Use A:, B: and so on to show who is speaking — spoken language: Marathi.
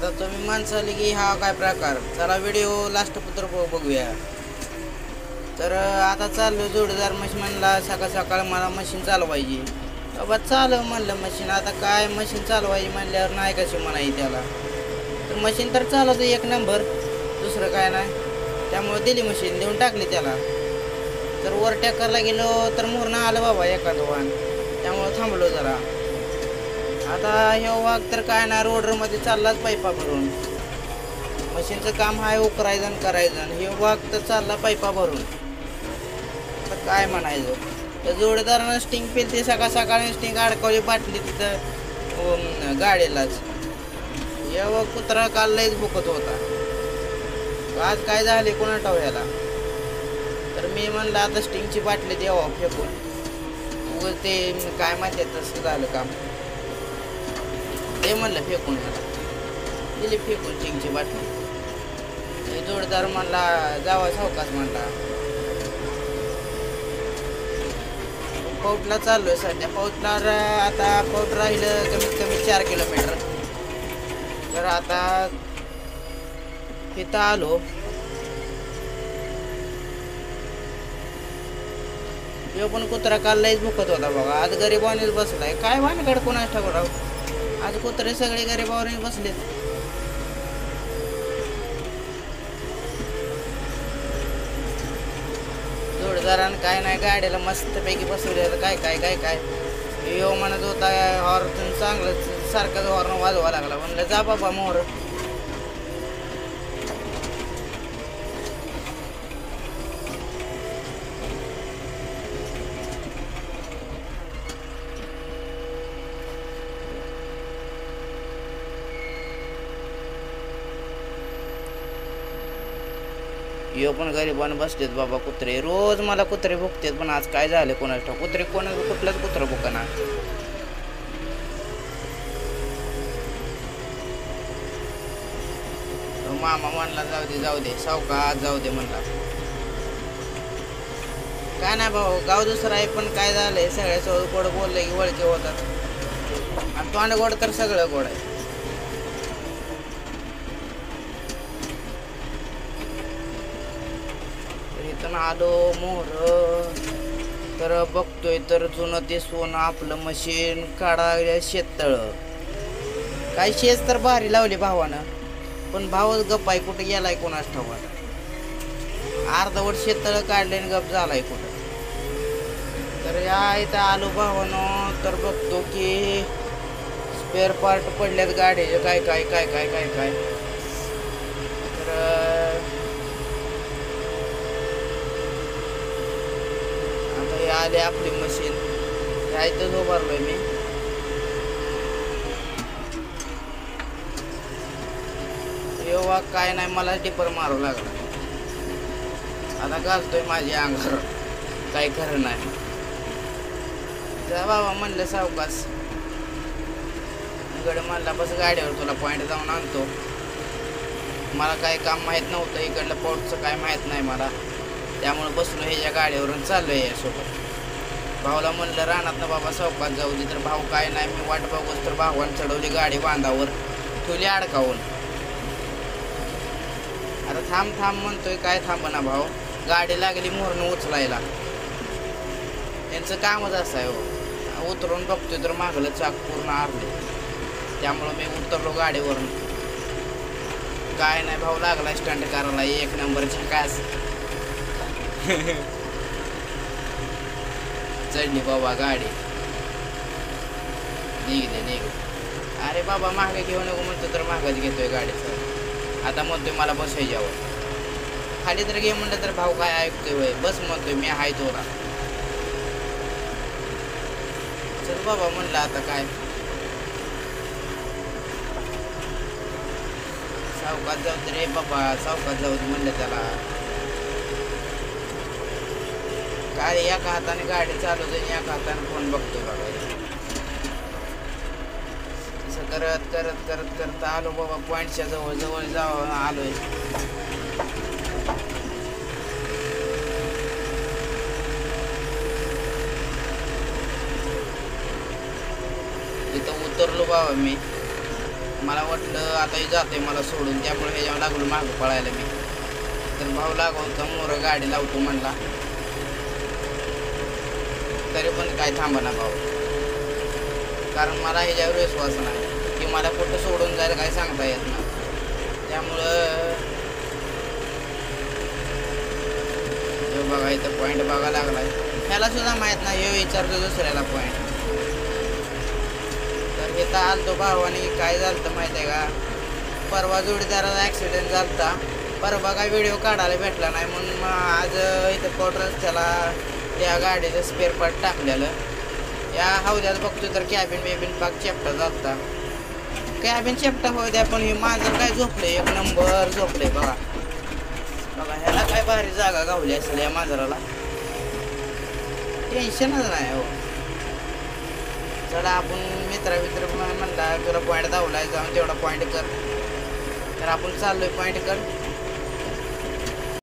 A: आता तुम्ही माणसाले की हा काय प्रकार, चला व्हिडिओ लास्ट पत्र बघूया. तर आता चाललो जोडीदार मशीन म्हणला सकाळ सकाळ मला मशीन चालवायची. बाबा चालव म्हणलं मशीन, आता काय मशीन चालवायची म्हणल्यावर नाही कशी म्हणायची त्याला. तर मशीन तर चालवतं एक नंबर, दुसरं काय नाही. त्यामुळे दिली मशीन, देऊन टाकली त्याला. तर वर टॅकरला गेलो तर मोरनं आलं बाबा एखादं वाहन, त्यामुळं थांबलो जरा. आता हे वाघ तर काय नाही, रोडरमध्ये चाललाच पाईपा भरून. मशीनचं काम आहे उकरायचं आणि करायचं, आणि हे वाघ तर चालला पाईपा भरून. तर काय म्हणायचं. तर जोडीदारानं स्टिंग पेलते सकाळ सकाळी, स्टिंग अडकवली बाटली तिथं गाडीलाच. एवढा कुत्रा काल लयच भुकत होता. आज काय झाले कोणा ठाऊयाला. तर मी म्हणलं आता स्टिंगची बाटली द्यावं फेकून, उगाच ते काय माहिती तसं झालं काम. ते म्हणलं फेकून, दिली फेकून स्टिंगची बाटली. जोडदार म्हणला जावा सावकाश म्हणला. पाऊटला चाललोय सध्या. पाऊटला आता पाऊट राहिलं कमीत कमी 4 किलोमीटर. तर आता तिथं आलो. तो पण कुत्रा काल लयच भुकत होता बघा. आज गरीबानेच बसलाय, काय भानगड कोणाच ठाकूर. आज कुत्रे सगळे गरीबावरच बसलेत. जोडदारानं काय नाही गाडीला मस्तपैकी बसवले. काय काय काय काय यो म्हणत होता हॉर्न चांगलं सारखं हॉर्न वाजवा लागला. म्हणलं जा बाबा मोर. यो पण गरीबानं बसलेत बाबा कुत्रे. रोज मला कुत्रे भुकतेत, पण आज काय झाले कोणाच ठाऊक. कुत्रे कुठलंच कुत्रं भुकना. मामा म्हणला जाऊ दे सावकाश जाऊ दे म्हणला. काय नाही भाऊ, गाव दुसरं आहे, पण काय झालंय सगळ्या गोड बोलले की वळखे होतात. आणि तोंड गोड तर सगळं गोड आहे. इथून आलो मोर. तर बघतोय तर जुनं ते सोनं आपलं मशीन काढा शेततळ. काय शेत तर भारी लावली भावानं, पण भावच गप्प आहे. कुठं गेलाय कोणाच ठाऊक. अर्धवट शेततळ काढले आणि गप झालाय कुठं. तर या इथं आलो भावानं. तर बघतो की स्पेअर पार्ट पडल्यात गाडीचे. काय काय काय काय काय काय तर आता हे आले आपली मशीन. या इथंच उभारलोय मी. येवा काय नाही, मला टिपर मारू लागला. आता घालतोय माझ्या अंगावर, काय खरं नाही. जा बाबा म्हणलं सावकाश. गड म्हणला बस गाडीवर, तुला पॉईंट जाऊन आणतो. मला काय काम माहीत नव्हतं, इकडलं पोर्टचं काय माहीत नाही मला. त्यामुळे बसलो ह्याच्या गाडीवरून चाललोय यासोबत. भाऊला म्हणलं रानात ना बाबा सावकाश जाऊ दे. तर भाऊ काय नाही, मी वाट बघूच तर भावानं चढवली गाडी बांधावर, ठेवली अडकावून. आता थांब म्हणतोय, काय थांबना भाऊ. गाडी लागली मोहरनं उचलायला. त्यांचं कामच असं आहे हो. उतरून बघतोय तर मागलं चाक पूर्ण आरले. त्यामुळं मी उतरलो गाडीवरून. काय नाही भाऊ लागला स्टंट करायला, 1 नंबरची कास. चढली बाबा गाडी, निघले. अरे बाबा मागे घेऊ नको म्हणतो तर मागच घेतोय गाडीचं. आता म्हणतोय मला बसायच्यावर. खाली तर घे म्हणलं तर भाऊ काय ऐकतोय वय. बस म्हणतोय मी हाय तोरा. चल बाबा म्हणलं आता काय. सावकाश जाऊ दे रे बाबा, सावकाश जाऊ दे म्हणलं त्याला. काय एका हाताने गाडी चालवतोय, एका हाताने फोन बघतोय बाबा. असं करत करत करत करत आलो बाबा पॉईंटच्या जवळ जावं आलोय. इथं उतरलो बाबा मी. मला वाटलं आता हे जाते मला सोडून, त्यामुळे ह्याच्यावर लागलो मागं पळायला मी. तर भाऊ लागवतो मोरं गाडी लावतो म्हणला, तरी पण काय थांबना भाऊ. कारण मला ह्याच्यावर विश्वास नाही की मला कुठं सोडून जायला काय सांगता येत नाही. त्यामुळं बघा इथं पॉईंट बघा लागलाय, ह्याला सुद्धा माहीत नाही. हे विचारतो दुसऱ्याला पॉईंट. तर इथं आलतो भावानी, काय झालं माहिती आहे का, परवा जोडीदाराचा ॲक्सिडेंट झाला. परवा काय व्हिडिओ काढायला भेटला नाही, म्हणून मग आज इथं कोट रस्त्याला त्या गाडीचं स्पेअर पार्ट टाकलेलं. या हौद्यात बघतो तर कॅबिन पाक चेपटा जाता. कॅबिन चेपटा होऊ द्या, पण हे माझं काय झोपले, एक नंबर झोपले बघा. बघा ह्याला काय भारी जागा गावली असेल या मांजराला, टेन्शनच नाही हो. चला आपण मित्र म्हणला तुला पॉईंट धावलाय, जाऊन तेवढा पॉईंट कर. तर आपण चाललोय पॉईंट कर.